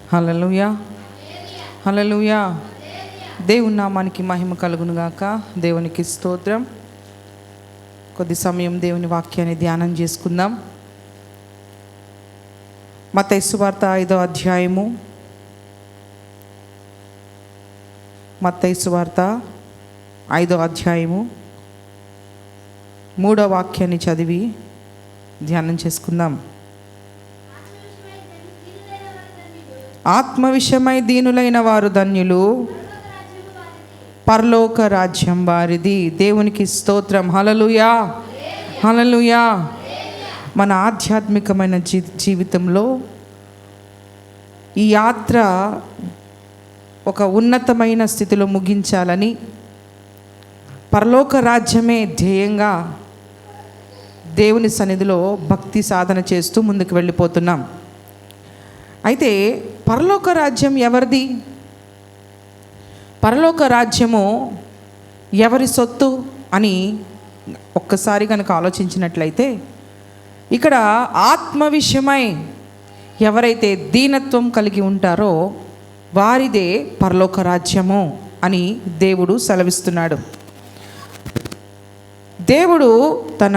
హల్లెలూయా, హల్లెలూయా. దేవుని నామానికి మహిమ కలుగునుగాక. దేవునికి స్తోత్రం. కొద్ది సమయం దేవుని వాక్యాన్ని ధ్యానం చేసుకుందాం. మత్తయి సువార్త 5వ అధ్యాయము. మత్తయి సువార్త 5వ అధ్యాయము 3వ వాక్యాన్ని చదివి ధ్యానం చేసుకుందాం. ఆత్మ విషయమై దీనులైన వారు ధన్యులు, పరలోక రాజ్యం వారిది. దేవునికి స్తోత్రం. హల్లెలూయా, హల్లెలూయా. మన ఆధ్యాత్మికమైన జీవితంలో ఈ యాత్ర ఒక ఉన్నతమైన స్థితిలో ముగించాలని, పరలోక రాజ్యమే ధ్యేయంగా దేవుని సన్నిధిలో భక్తి సాధన చేస్తూ ముందుకు వెళ్ళిపోతున్నాం. అయితే పరలోక రాజ్యం ఎవరిది? పరలోక రాజ్యము ఎవరి సొత్తు అని ఒక్కసారి కనుక ఆలోచించినట్లయితే, ఇక్కడ ఆత్మ విషయమై ఎవరైతే దీనత్వం కలిగి ఉంటారో వారిదే పరలోక రాజ్యము అని దేవుడు సెలవిస్తున్నాడు. దేవుడు తన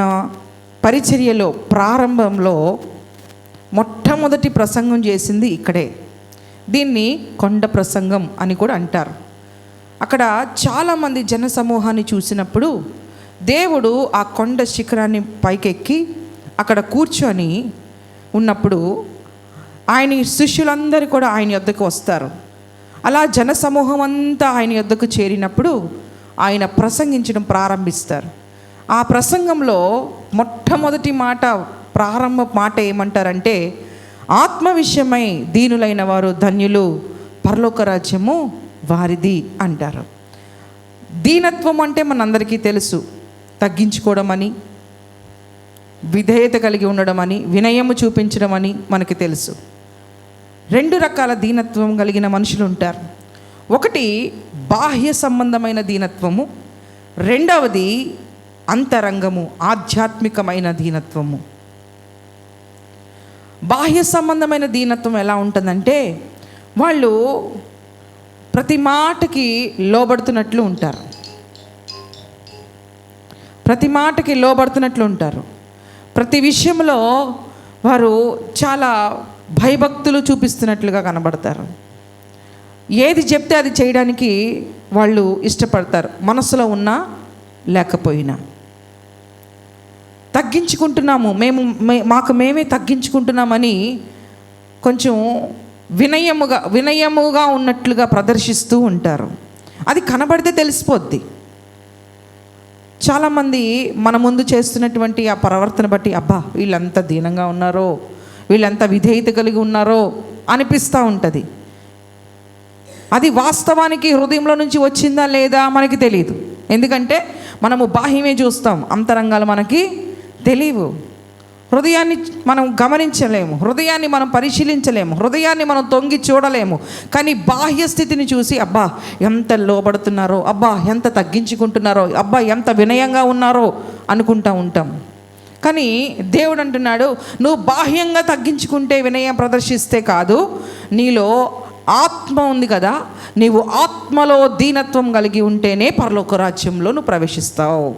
పరిచర్యలో ప్రారంభంలో మొట్టమొదటి ప్రసంగం చేసింది ఇక్కడే. దీన్ని కొండ ప్రసంగం అని కూడా అంటారు. అక్కడ చాలామంది జన సమూహాన్ని చూసినప్పుడు దేవుడు ఆ కొండ శిఖరాన్ని పైకెక్కి అక్కడ కూర్చొని ఉన్నప్పుడు ఆయన శిష్యులందరూ కూడా ఆయన యొద్దకు వస్తారు. అలా జన సమూహం అంతా ఆయన యొద్దకు చేరినప్పుడు ఆయన ప్రసంగించడం ప్రారంభిస్తారు. ఆ ప్రసంగంలో మొట్టమొదటి మాట, ప్రారంభ మాట ఏమంటారంటే, ఆత్మ విషయమై దీనులైన వారు ధన్యులు, పరలోక రాజ్యము వారిది అంటారు. దీనత్వం అంటే మనందరికీ తెలుసు. తగ్గించుకోవడం అని, విధేయత కలిగి ఉండడం అని, వినయము చూపించడం అని మనకి తెలుసు. రెండు రకాల దీనత్వం కలిగిన మనుషులు ఉంటారు. ఒకటి బాహ్య సంబంధమైన దీనత్వము, రెండవది అంతరంగము, ఆధ్యాత్మికమైన దీనత్వము. బాహ్య సంబంధమైన దీనత్వం ఎలా ఉంటుందంటే, వాళ్ళు ప్రతి మాటకి లోబడుతున్నట్లు ఉంటారు. ప్రతి మాటకి లోబడుతున్నట్లు ఉంటారు. ప్రతి విషయంలో వారు చాలా భయభక్తులు చూపిస్తున్నట్లుగా కనబడతారు. ఏది చెప్తే అది చేయడానికి వాళ్ళు ఇష్టపడతారు, మనసులో ఉన్నా లేకపోయినా. తగ్గించుకుంటున్నాము, మాకు మేమే తగ్గించుకుంటున్నామని కొంచెం వినయముగా ఉన్నట్లుగా ప్రదర్శిస్తూ ఉంటారు. అది కనబడితే తెలిసిపోద్ది. చాలామంది మన ముందు చేస్తున్నటువంటి ఆ ప్రవర్తన బట్టి, అబ్బా వీళ్ళంతా దీనంగా ఉన్నారో, వీళ్ళంతా విధేయత కలిగి ఉన్నారో అనిపిస్తూ ఉంటుంది. అది వాస్తవానికి హృదయంలో నుంచి వచ్చిందా లేదా మనకి తెలియదు. ఎందుకంటే మనము బాహ్యమే చూస్తాం, అంతరంగాలు మనకి తెలియవు. హృదయాన్ని మనం గమనించలేము, హృదయాన్ని మనం పరిశీలించలేము, హృదయాన్ని మనం తొంగి చూడలేము. కానీ బాహ్య స్థితిని చూసి, అబ్బా ఎంత లోబడుతున్నారో, అబ్బా ఎంత తగ్గించుకుంటున్నారో, అబ్బా ఎంత వినయంగా ఉన్నారో అనుకుంటూ ఉంటాం. కానీ దేవుడు అంటున్నాడు, నువ్వు బాహ్యంగా తగ్గించుకుంటే, వినయం ప్రదర్శిస్తే కాదు, నీలో ఆత్మ ఉంది కదా, నీవు ఆత్మలో దీనత్వం కలిగి ఉంటేనే పరలోక రాజ్యంలో నువ్వు ప్రవేశిస్తావు.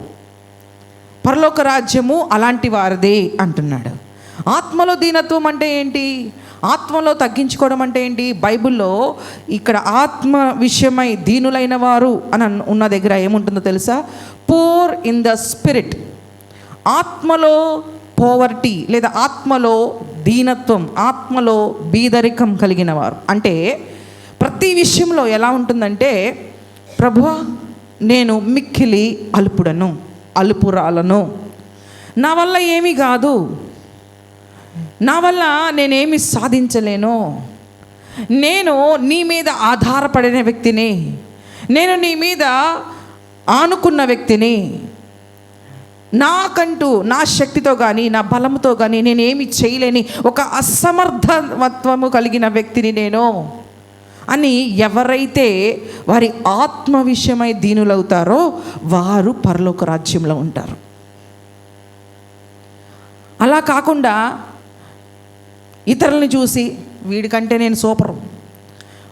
పరలోక రాజ్యము అలాంటి వారిదే అంటున్నాడు. ఆత్మలో దీనత్వం అంటే ఏంటి? ఆత్మలో తగ్గించుకోవడం అంటే ఏంటి? బైబిల్లో ఇక్కడ ఆత్మ విషయమై దీనులైన వారు అని ఉన్న దగ్గర ఏముంటుందో తెలుసా? Poor in the spirit. ఆత్మలో పోవర్టీ లేదా ఆత్మలో దీనత్వం, ఆత్మలో బీదరికం కలిగిన వారు. అంటే ప్రతి విషయంలో ఎలా ఉంటుందంటే, ప్రభువా నేను మిక్కిలి అల్పుడను, అల్పురాలను, నా వల్ల ఏమీ కాదు, నా వల్ల నేనేమి సాధించలేను, నేను నీ మీద ఆధారపడిన వ్యక్తిని, నేను నీ మీద ఆనుకున్న వ్యక్తిని, నాకంటూ నా శక్తితో కానీ నా బలంతో కానీ నేనేమి చేయలేని ఒక అసమర్థత్వము కలిగిన వ్యక్తిని నేను అని ఎవరైతే వారి ఆత్మ విషయమై దీనులవుతారో వారు పరలోక రాజ్యంలో ఉంటారు. అలా కాకుండా ఇతరులని చూసి వీడికంటే నేను సూపరు,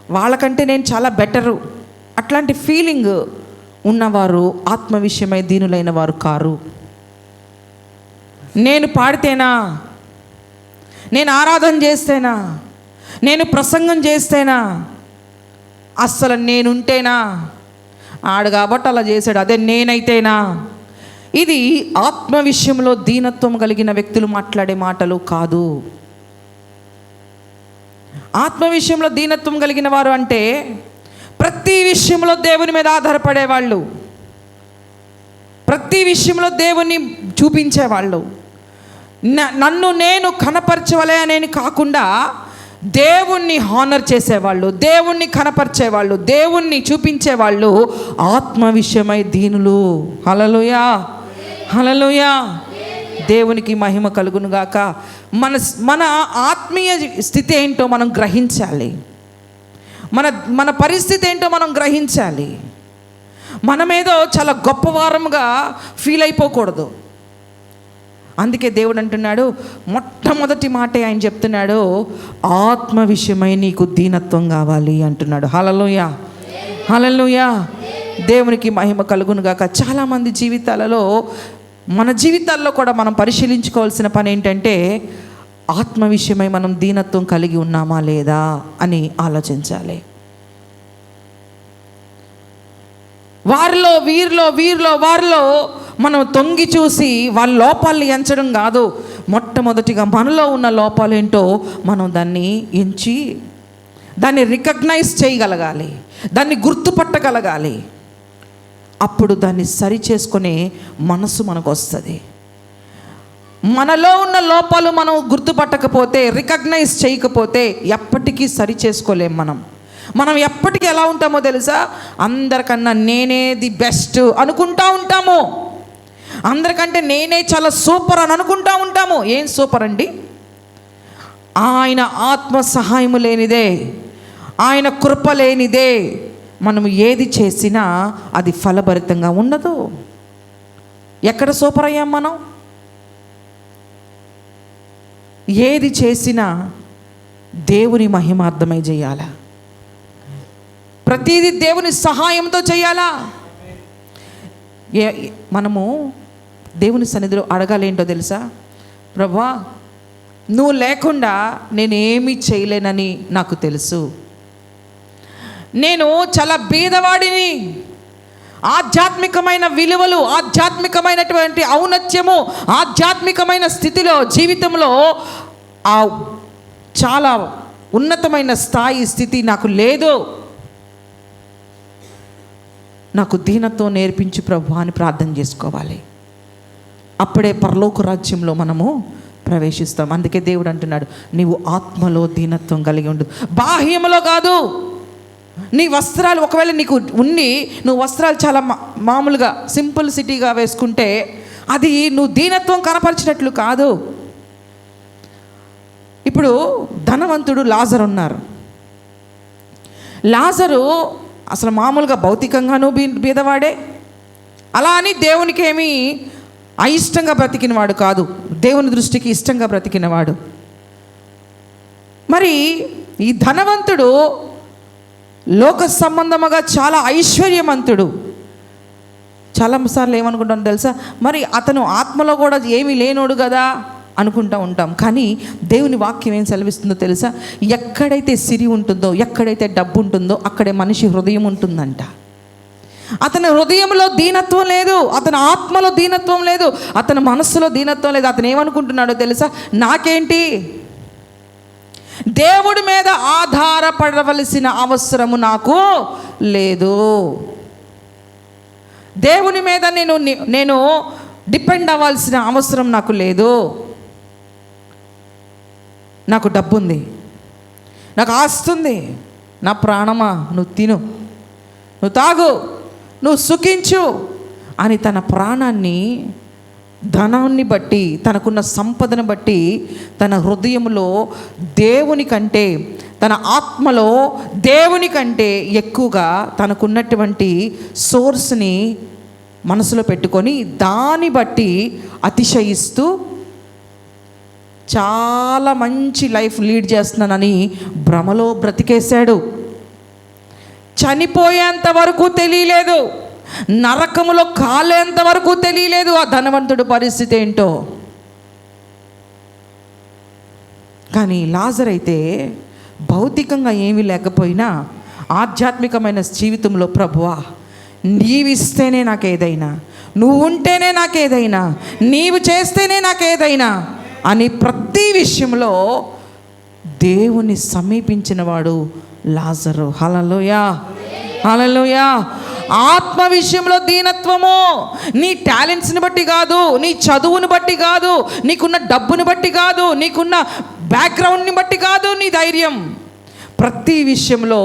వాళ్ళకంటే నేను చాలా బెటరు అట్లాంటి ఫీలింగ్ ఉన్నవారు ఆత్మ విషయమై దీనులైన వారు కారు. నేను పాడితేనా, నేను ఆరాధన చేస్తేనా, నేను ప్రసంగం చేస్తేనా, అస్సలు నేనుంటేనా, ఆడు కాబట్టి అలా చేశాడు, అదే నేనైతేనా. ఇది ఆత్మ విషయంలో దీనత్వం కలిగిన వ్యక్తులు మాట్లాడే మాటలు కాదు. ఆత్మ విషయంలో దీనత్వం కలిగిన వారు అంటే ప్రతి విషయంలో దేవుని మీద ఆధారపడేవాళ్ళు, ప్రతి విషయంలో దేవుణ్ణి చూపించేవాళ్ళు. నన్ను నేను కనపరచవలే అనేది కాకుండా దేవుణ్ణి హానర్ చేసేవాళ్ళు, దేవుణ్ణి కనపరిచేవాళ్ళు, దేవుణ్ణి చూపించేవాళ్ళు ఆత్మ విషయమై దీనులు. హల్లెలూయా, హల్లెలూయా. దేవునికి మహిమ కలుగునుగాక. మన ఆత్మీయ స్థితి ఏంటో మనం గ్రహించాలి. మన పరిస్థితి ఏంటో మనం గ్రహించాలి. మనమేదో చాలా గొప్పవారంగా ఫీల్ అయిపోకూడదు. అందుకే దేవుడు అంటున్నాడు, మొట్టమొదటి మాటే ఆయన చెప్తున్నాడు, ఆత్మ విషయమై నీకు దీనత్వం కావాలి అంటున్నాడు. హల్లెలూయా, హల్లెలూయా. దేవునికి మహిమ కలుగునుగాక. చాలామంది జీవితాలలో, మన జీవితాల్లో కూడా మనం పరిశీలించుకోవాల్సిన పని ఏంటంటే ఆత్మ విషయమై మనం దీనత్వం కలిగి ఉన్నామా లేదా అని ఆలోచించాలి. వారిలో మనం తొంగి చూసి వాళ్ళ లోపాలని ఎంచడం కాదు. మొట్టమొదటిగా మనలో ఉన్న లోపాలు ఏంటో మనం దాన్ని ఎంచి దాన్ని రికగ్నైజ్ చేయగలగాలి, దాన్ని గుర్తుపట్టగలగాలి. అప్పుడు దాన్ని సరి చేసుకునే మనసు మనకు వస్తుంది. మనలో ఉన్న లోపాలు మనం గుర్తుపట్టకపోతే, రికగ్నైజ్ చేయకపోతే ఎప్పటికీ సరి చేసుకోలేం. మనం ఎప్పటికీ ఎలా ఉంటామో తెలుసా? అందరికన్నా నేనే ది బెస్ట్ అనుకుంటా ఉంటాము. అందరికంటే నేనే చాలా సూపర్ అని అనుకుంటా ఉంటాము. ఏం సూపర్ అండి? ఆయన ఆత్మ సహాయము లేనిదే, ఆయన కృప లేనిదే మనం ఏది చేసినా అది ఫలభరితంగా ఉండదు. ఎక్కడ సూపర్ అయ్యాం మనం? ఏది చేసినా దేవుని మహిమార్థమై చేయాలా, ప్రతిదీ దేవుని సహాయంతో చేయాలా. మనము దేవుని సన్నిధిలో అడగాలేంటో తెలుసా? ప్రభువా, నువ్వు లేకుండా నేనేమీ చేయలేనని నాకు తెలుసు. నేను చాలా బీదవాడిని. ఆధ్యాత్మికమైన విలువలు, ఆధ్యాత్మికమైనటువంటి ఔన్నత్యము, ఆధ్యాత్మికమైన స్థితిలో, జీవితంలో చాలా ఉన్నతమైన స్థితి నాకు లేదు. నాకు దీనత్వం నేర్పించి ప్రభు అని ప్రార్థన చేసుకోవాలి. అప్పుడే పరలోక రాజ్యంలో మనము ప్రవేశిస్తాం. అందుకే దేవుడు అంటున్నాడు, నీవు ఆత్మలో దీనత్వం కలిగి ఉండు, బాహ్యములో కాదు. నీ వస్త్రాలు ఒకవేళ నీకు ఉండి నువ్వు వస్త్రాలు చాలా మామూలుగా సింపుల్ సిటీగా వేసుకుంటే అది నువ్వు దీనత్వం కనపరిచినట్లు కాదు. ఇప్పుడు ధనవంతుడు లాజరు ఉన్నారు. లాజరు అసలు మామూలుగా భౌతికంగానూ బీదవాడే, అలా అని దేవునికి ఏమీ అయిష్టంగా బ్రతికినవాడు కాదు, దేవుని దృష్టికి ఇష్టంగా బ్రతికినవాడు. మరి ఈ ధనవంతుడు లోక సంబంధముగా చాలా ఐశ్వర్యవంతుడు. చాలాసార్లు ఏమనుకుంటాం తెలుసా? మరి అతను ఆత్మలో కూడా ఏమీ లేనోడు కదా అనుకుంటూ ఉంటాం. కానీ దేవుని వాక్యం ఏం సెలవిస్తుందో తెలుసా? ఎక్కడైతే సిరి ఉంటుందో, ఎక్కడైతే డబ్బు ఉంటుందో అక్కడే మనిషి హృదయం ఉంటుందంట. అతని హృదయంలో దీనత్వం లేదు, అతని ఆత్మలో దీనత్వం లేదు, అతని మనస్సులో దీనత్వం లేదు. అతను ఏమనుకుంటున్నాడో తెలుసా? నాకేంటి, దేవుడి మీద ఆధారపడవలసిన అవసరము నాకు లేదు, దేవుని మీద నేను డిపెండ్ అవ్వాల్సిన అవసరం నాకు లేదు. నాకు డబ్బు ఉంది, నాకు ఆస్తి ఉంది, నా ప్రాణమా నువ్వు తిను, నువ్వు తాగు, నువ్వు సుఖించు అని తన ప్రాణాన్ని ధనాన్ని బట్టి, తనకున్న సంపదను బట్టి తన హృదయంలో దేవుని కంటే, తన ఆత్మలో దేవుని కంటే ఎక్కువగా తనకున్నటువంటి సోర్స్ని మనసులో పెట్టుకొని దాన్ని బట్టి అతిశయిస్తూ చాలా మంచి లైఫ్ లీడ్ చేస్తున్నానని భ్రమలో బ్రతికేశాడు. చనిపోయేంత వరకు తెలియలేదు, నరకములో కాలేంత వరకు తెలియలేదు ఆ ధనవంతుడి పరిస్థితి ఏంటో. కానీ లాజరు అయితే భౌతికంగా ఏమీ లేకపోయినా ఆధ్యాత్మికమైన జీవితంలో, ప్రభువా నీవిస్తేనే నాకేదైనా, నువ్వు ఉంటేనే నాకేదైనా, నీవు చేస్తేనే నాకేదైనా అని ప్రతి విషయంలో దేవుని సమీపించిన వాడు లాజరు. హల్లెలూయా, హల్లెలూయా. ఆత్మ విషయంలో దీనత్వము నీ టాలెంట్స్ని బట్టి కాదు, నీ చదువుని బట్టి కాదు, నీకున్న డబ్బుని బట్టి కాదు, నీకున్న బ్యాక్గ్రౌండ్ని బట్టి కాదు నీ ధైర్యం. ప్రతి విషయంలో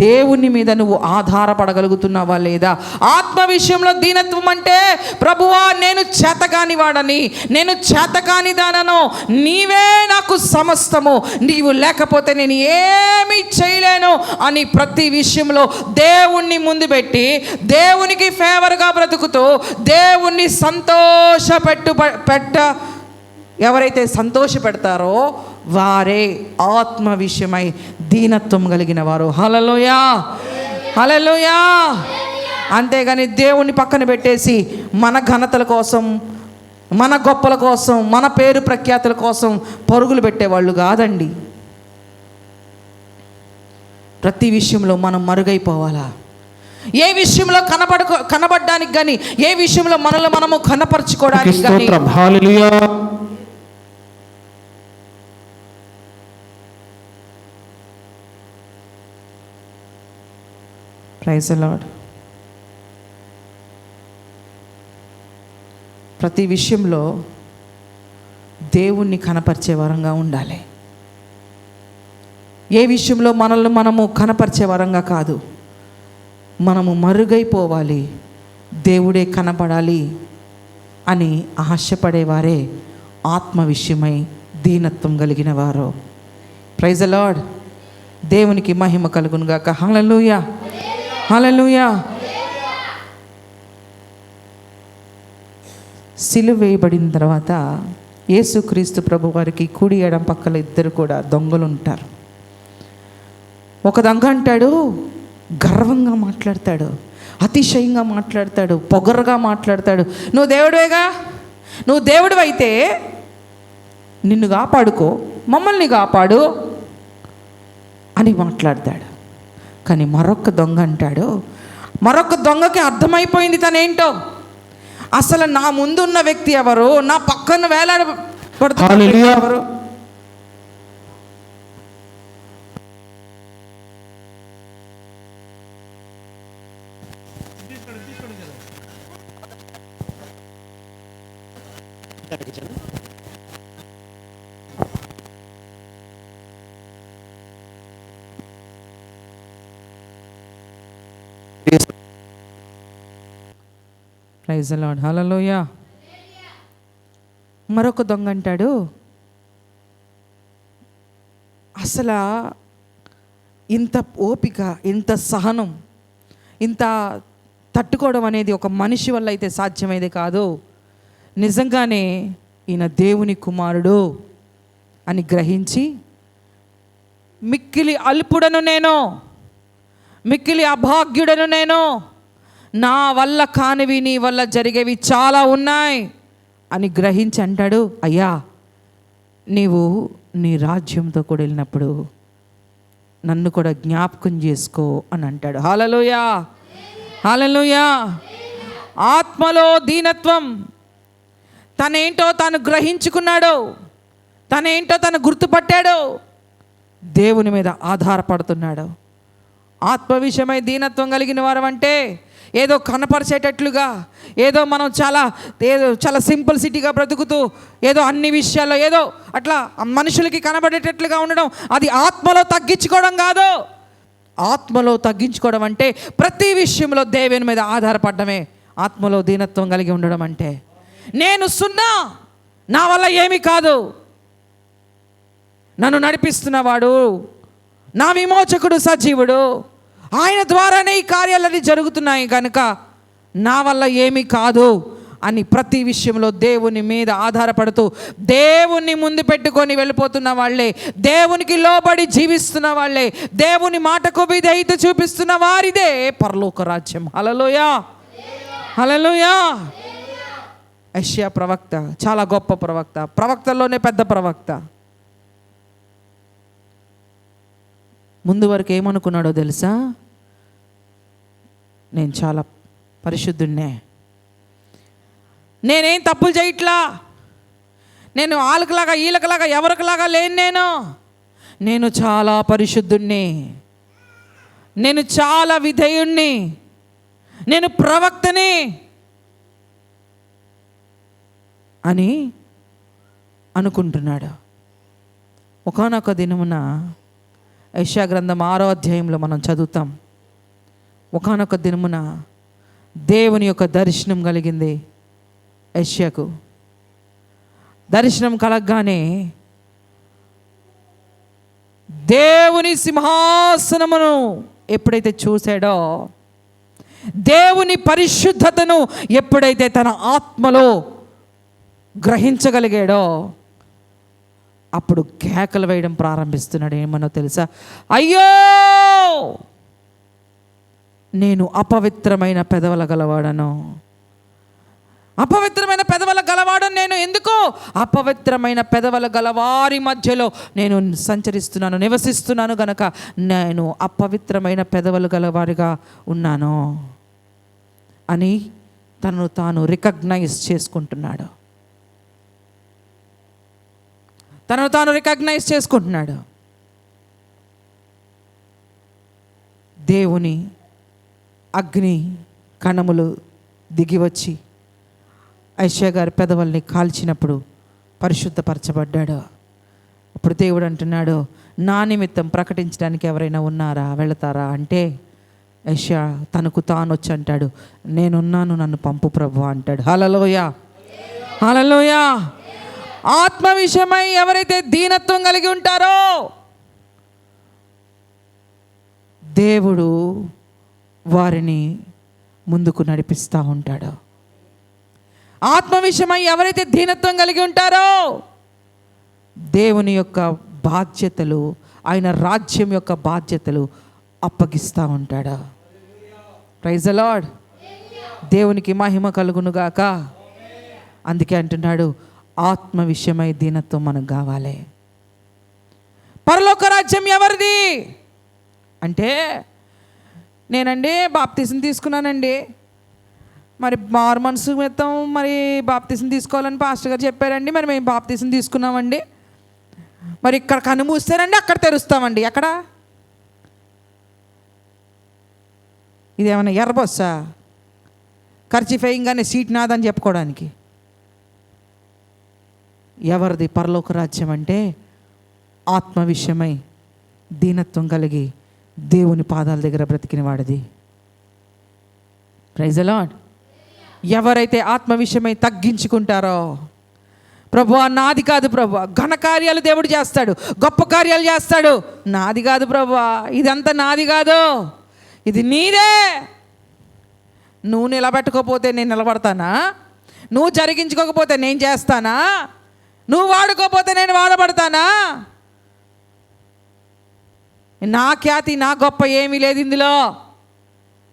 దేవుని మీద నువ్వు ఆధారపడగలుగుతున్నావా లేదా? ఆత్మ విషయంలో దీనత్వం అంటే, ప్రభువా నేను చేతకాని వాడని, నేను చేతకాని దానను, నీవే నాకు సమస్తము, నీవు లేకపోతే నేను ఏమీ చేయలేను అని ప్రతి విషయంలో దేవుణ్ణి ముందు పెట్టి దేవునికి ఫేవర్గా బ్రతుకుతూ దేవుణ్ణి ఎవరైతే సంతోష పెడతారో వారే ఆత్మ విషయమై దీనత్వం కలిగిన వారు. హల్లెలూయా, హల్లెలూయా. అంతేగాని దేవుణ్ణి పక్కన పెట్టేసి మన ఘనతల కోసం, మన గొప్పల కోసం, మన పేరు ప్రఖ్యాతుల కోసం పరుగులు పెట్టేవాళ్ళు కాదండి. ప్రతి విషయంలో మనం మరుగైపోవాలా? ఏ విషయంలో కనబడడానికి కానీ, ఏ విషయంలో మనల్ని మనము కనపరుచుకోవడానికి కానీ. హల్లెలూయా. Praise the Lord. ప్రతి విషయంలో దేవుణ్ణి కనపరిచే వరంగా ఉండాలి. ఏ విషయంలో మనల్ని మనము కనపరిచే వరంగా కాదు, మనము మరుగైపోవాలి, దేవుడే కనపడాలి అని ఆశపడేవారే ఆత్మ విషయమై దీనత్వం కలిగిన వారు. Praise the Lord. దేవునికి మహిమ కలుగును గాక. హల్లెలూయా, హల్లెలూయా. సిలువ వేయబడిన తర్వాత యేసుక్రీస్తు ప్రభు వారికి కుడి ఎడం పక్కల ఇద్దరు కూడా దొంగలు ఉంటారు. ఒక దొంగ అంటాడు, గర్వంగా మాట్లాడతాడు, అతిశయంగా మాట్లాడతాడు, పొగరుగా మాట్లాడతాడు, నువ్వు దేవుడివేగా, నువ్వు దేవుడు అయితే నిన్ను కాపాడుకో, మమ్మల్ని కాపాడు అని మాట్లాడతాడు. కానీ మరొక దొంగ అంటాడు, మరొక దొంగకి అర్థమైపోయింది తనేంటో. అసలు నా ముందు ఉన్న వ్యక్తి ఎవరు, నా పక్కన వేలాడబడుతున్న వ్యక్తి ఎవరు? ప్రైజ్ ది లార్డ్, హల్లెలూయా. మరొక దొంగ అంటాడు, అసలు ఇంత ఓపిక, ఇంత సహనం, ఇంత తట్టుకోవడం అనేది ఒక మనిషి వల్ల అయితే సాధ్యమైంది కాదు, నిజంగానే ఈయన దేవుని కుమారుడు అని గ్రహించి, మిక్కిలి అల్పుడను నేను, మిక్కిలి అభాగ్యుడను నేను, నా వల్ల కానివి నీ వల్ల జరిగేవి చాలా ఉన్నాయి అని గ్రహించి అంటాడు, అయ్యా నీవు నీ రాజ్యంతో కూడా వెళ్ళినప్పుడు నన్ను కూడా జ్ఞాపకం చేసుకో అని అంటాడు. హల్లెలూయా, హల్లెలూయా. ఆత్మలో దీనత్వం, తనేంటో తాను గ్రహించుకున్నాడు, తనేంటో తను గుర్తుపట్టాడు, దేవుని మీద ఆధారపడుతున్నాడు. ఆత్మ విషయమై దీనత్వం కలిగిన వారు అంటే ఏదో కనపరిచేటట్లుగా, ఏదో మనం చాలా సింపుల్సిటీగా బ్రతుకుతూ ఏదో అన్ని విషయాల్లో ఏదో అట్లా మనుషులకి కనబడేటట్లుగా ఉండడం, అది ఆత్మలో తగ్గించుకోవడం కాదు. ఆత్మలో తగ్గించుకోవడం అంటే ప్రతి విషయంలో దేవుని మీద ఆధారపడమే ఆత్మలో దీనత్వం కలిగి ఉండడం అంటే. నేను సున్నా, నా వల్ల ఏమీ కాదు, నన్ను నడిపిస్తున్నవాడు నా విమోచకుడు సజీవుడు, ఆయన ద్వారానే ఈ కార్యాలన్నీ జరుగుతున్నాయి కనుక నా వల్ల ఏమీ కాదు అని ప్రతి విషయంలో దేవుని మీద ఆధారపడుతూ దేవుణ్ణి ముందు పెట్టుకొని వెళ్ళిపోతున్న వాళ్ళే, దేవునికి లోబడి జీవిస్తున్న వాళ్ళే, దేవుని మాటకు విధేయత చూపిస్తున్న వారిదే పరలోక రాజ్యం. హల్లెలూయా, హల్లెలూయా. యెషయా ప్రవక్త చాలా గొప్ప ప్రవక్త, ప్రవక్తల్లోనే పెద్ద ప్రవక్త. ముందు వరకు ఏమనుకున్నాడో తెలుసా? నేను చాలా పరిశుద్ధున్నే, నేనేం తప్పులు చేయట్లా, నేను వాళ్ళకిలాగా వీళ్ళకిలాగా ఎవరికిలాగా లేను, నేను చాలా పరిశుద్ధుణ్ణి, నేను చాలా విధేయుణ్ణి, నేను ప్రవక్తని అని అనుకుంటున్నాడు. ఒకానొక దినమున యెషయా గ్రంథం 6వ అధ్యాయంలో మనం చదువుతాం. ఒకానొక దినమున దేవుని యొక్క దర్శనం కలిగింది యెషయాకు. దర్శనం కలగగానే దేవుని సింహాసనమును ఎప్పుడైతే చూశాడో, దేవుని పరిశుద్ధతను ఎప్పుడైతే తన ఆత్మలో గ్రహించగలిగాడో, అప్పుడు కేకలు వేయడం ప్రారంభిస్తున్నాడు. ఏమనో తెలుసా? అయ్యో, నేను అపవిత్రమైన పెదవుల గలవాడను, అపవిత్రమైన పెదవుల గలవాడను నేను. ఎందుకు? అపవిత్రమైన పెదవుల గలవారి మధ్యలో నేను సంచరిస్తున్నాను, నివసిస్తున్నాను గనక నేను అపవిత్రమైన పెదవులు గలవారిగా ఉన్నాను అని తనను తాను రికగ్నైజ్ చేసుకుంటున్నాడు. తనను తాను రికగ్నైజ్ చేసుకుంటున్నాడు. దేవుని అగ్ని కణములు దిగివచ్చి యెషయా గారి పెదవుల్ని కాల్చినప్పుడు పరిశుద్ధపరచబడ్డాడు. అప్పుడు దేవుడు అంటున్నాడు, నా నిమిత్తం ప్రకటించడానికి ఎవరైనా ఉన్నారా, వెళతారా అంటే యెషయా తనకు తాను వచ్చి అంటాడు, నేనున్నాను, నన్ను పంపు ప్రభువా అంటాడు. హల్లెలూయా, హల్లెలూయా. ఆత్మ విషయమై ఎవరైతే దీనత్వం కలిగి ఉంటారో దేవుడు వారిని ముందుకు నడిపిస్తూ ఉంటాడు. ఆత్మ విషయమై ఎవరైతే దీనత్వం కలిగి ఉంటారో దేవుని యొక్క బాధ్యతలు, ఆయన రాజ్యం యొక్క బాధ్యతలు అప్పగిస్తూ ఉంటాడు. Praise the Lord. దేవునికి మహిమ కలుగునుగాక. అందుకే అంటున్నాడు, ఆత్మ విషయమై దీనత్వం మనకు కావాలి. పరలోక రాజ్యం ఎవరిది అంటే, నేనండి బాప్తిసం తీసుకున్నానండి, మరి మారు మనసు మొత్తం మరి బాప్తిసం తీసుకోవాలని పాస్టర్ గారు చెప్పారండి, మరి మేము బాప్తిసం తీసుకున్నామండి, మరి ఇక్కడ కన్ను మూస్తారండి, అక్కడ తెరుస్తామండి. ఎక్కడ? ఇదేమన్నా ఎర్రబొస్సా? ఖర్చు ఫేయంగానే సీట్ నాదని చెప్పుకోవడానికి. ఎవరిది పరలోక రాజ్యం అంటే, ఆత్మ విషయమై దీనత్వం కలిగి దేవుని పాదాల దగ్గర బ్రతికిన వాడిది. Praise the Lord. ఎవరైతే ఆత్మ విషయమై తగ్గించుకుంటారో, ప్రభువా నాది కాదు ప్రభువా, ఘన కార్యాలు దేవుడు చేస్తాడు, గొప్ప కార్యాలు చేస్తాడు, నాది కాదు ప్రభువా, ఇదంతా నాది కాదు, ఇది నీదే. నువ్వు నిలబెట్టుకోకపోతే నేను నిలబడతానా? నువ్వు జరిగించుకోకపోతే నేను చేస్తానా? నువ్వు వాడుకోకపోతే నేను వాడబడతానా? నా ఖ్యాతి, నా గొప్ప ఏమీ లేదు ఇందులో.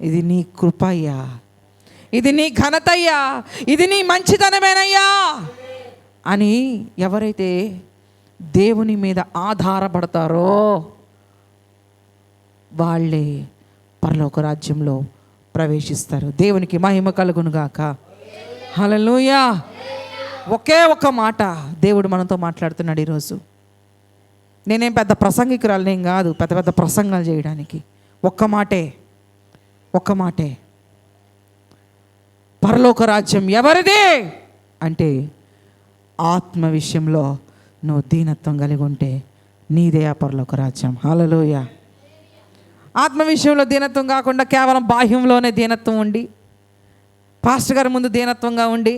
ఇది నీ కృపయ్యా, ఇది నీ ఘనతయ్యా, ఇది నీ మంచితనమేనయ్యా అని ఎవరైతే దేవుని మీద ఆధారపడతారో వాళ్ళే పరలోక రాజ్యంలో ప్రవేశిస్తారు. దేవునికి మహిమ కలుగునుగాక. హల్లెలూయా. ఒకే ఒక మాట దేవుడు మనతో మాట్లాడుతున్నాడు ఈరోజు. నేనేం పెద్ద ప్రసంగికురాలనేం కాదు పెద్ద పెద్ద ప్రసంగాలు చేయడానికి. ఒక్క మాటే, పరలోక రాజ్యం ఎవరిది అంటే, ఆత్మ విషయంలో నువ్వు దీనత్వం కలిగి ఉంటే నీదే ఆ పరలోక రాజ్యం. హల్లెలూయా. ఆత్మ విషయంలో దీనత్వం కాకుండా కేవలం బాహ్యంలోనే దీనత్వం ఉండి, పాస్టర్ గారి ముందు దీనత్వంగా ఉండి,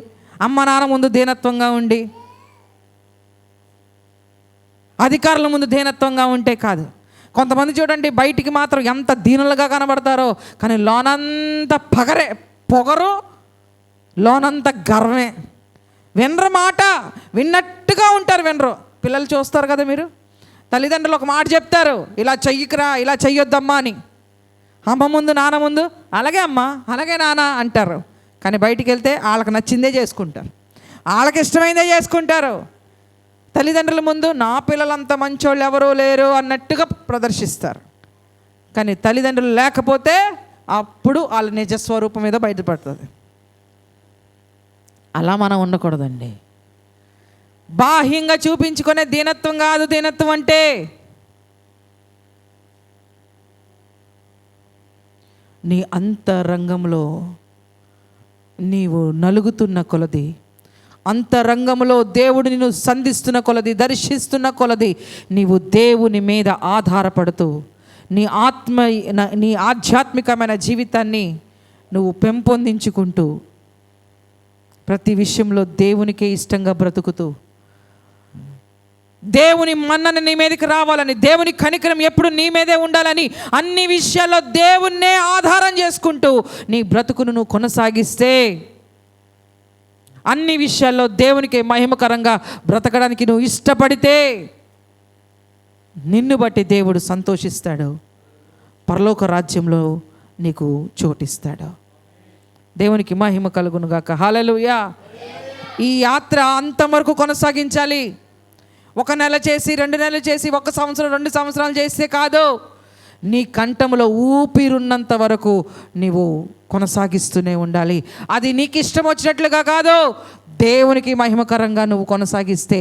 అమ్మ నాన్న ముందు దీనత్వంగా ఉండి, అధికారుల ముందు దీనత్వంగా ఉంటే కాదు. కొంతమంది చూడండి, బయటికి మాత్రం ఎంత దీనులుగా కనబడతారో, కానీ లోనంతా పొగరు, లోనంతా గర్వమే. వినరు మాట, విన్నట్టుగా ఉంటారు, వినరు. పిల్లలు చూస్తారు కదా మీరు, తల్లిదండ్రులు ఒక మాట చెప్తారు, ఇలా చెయ్యకురా, ఇలా చెయ్యొద్దమ్మా అని. అమ్మ ముందు నాన్న ముందు అలాగే అమ్మ అలాగే నాన్న అంటారు. కానీ బయటికి వెళ్తే వాళ్ళకి నచ్చిందే చేసుకుంటారు, వాళ్ళకి ఇష్టమైందే చేసుకుంటారు. తల్లిదండ్రుల ముందు నా పిల్లలంత మంచోళ్ళు ఎవరూ లేరు అన్నట్టుగా ప్రదర్శిస్తారు. కానీ తల్లిదండ్రులు లేకపోతే అప్పుడు వాళ్ళ నిజస్వరూపం మీద బయటపడుతుంది. అలా మనం ఉండకూడదండి. బాహ్యంగా చూపించుకునే దీనత్వం కాదు దీనత్వం అంటే. నీ అంతరంగంలో నీవు నలుగుతున్న కొలది, అంతరంగంలో దేవుడు నిన్ను సంధిస్తున్న కొలది, దర్శిస్తున్న కొలది నీవు దేవుని మీద ఆధారపడుతూ నీ ఆధ్యాత్మికమైన జీవితాన్ని నువ్వు పెంపొందించుకుంటూ ప్రతి విషయంలో దేవునికే ఇష్టంగా బ్రతుకుతూ, దేవుని మన్నన నీ మీదకి రావాలని, దేవుని కనికరం ఎప్పుడు నీ మీదే ఉండాలని, అన్ని విషయాల్లో దేవుణ్ణే ఆధారం చేసుకుంటూ నీ బ్రతుకును నువ్వు కొనసాగిస్తే, అన్ని విషయాల్లో దేవునికి మహిమకరంగా బ్రతకడానికి నువ్వు ఇష్టపడితే నిన్ను బట్టి దేవుడు సంతోషిస్తాడు, పరలోక రాజ్యంలో నీకు చోటిస్తాడు. దేవునికి మహిమ కలుగునుగాక. హల్లెలూయా. ఈ యాత్ర అంతవరకు కొనసాగించాలి. 1 నెల చేసి 2 నెలలు చేసి 1 సంవత్సరం 2 సంవత్సరాలు చేస్తే కాదు, నీ కంఠంలో ఊపిరున్నంత వరకు నీవు కొనసాగిస్తూనే ఉండాలి. అది నీకు ఇష్టం వచ్చినట్లుగా కాదు, దేవునికి మహిమకరంగా నువ్వు కొనసాగిస్తే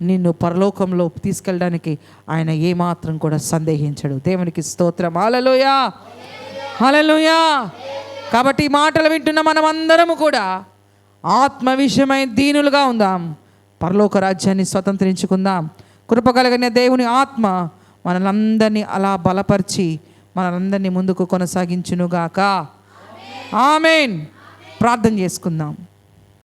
నిన్ను పరలోకంలో తీసుకెళ్ళడానికి ఆయన ఏమాత్రం కూడా సందేహించడు. దేవునికి స్తోత్రం. హల్లెలూయా, హల్లెలూయా. కాబట్టి ఈ మాటలు వింటున్న మనం అందరము కూడా ఆత్మ విషయమై దీనులుగా ఉందాం, పరలోక రాజ్యాన్ని స్వతంత్రించుకుందాం. కృపగలిగిన దేవుని ఆత్మ మనలందరినీ అలా బలపరిచి మనలందరినీ ముందుకు కొనసాగించునుగాక. ఆమేన్. ప్రార్థన చేసుకుందాం.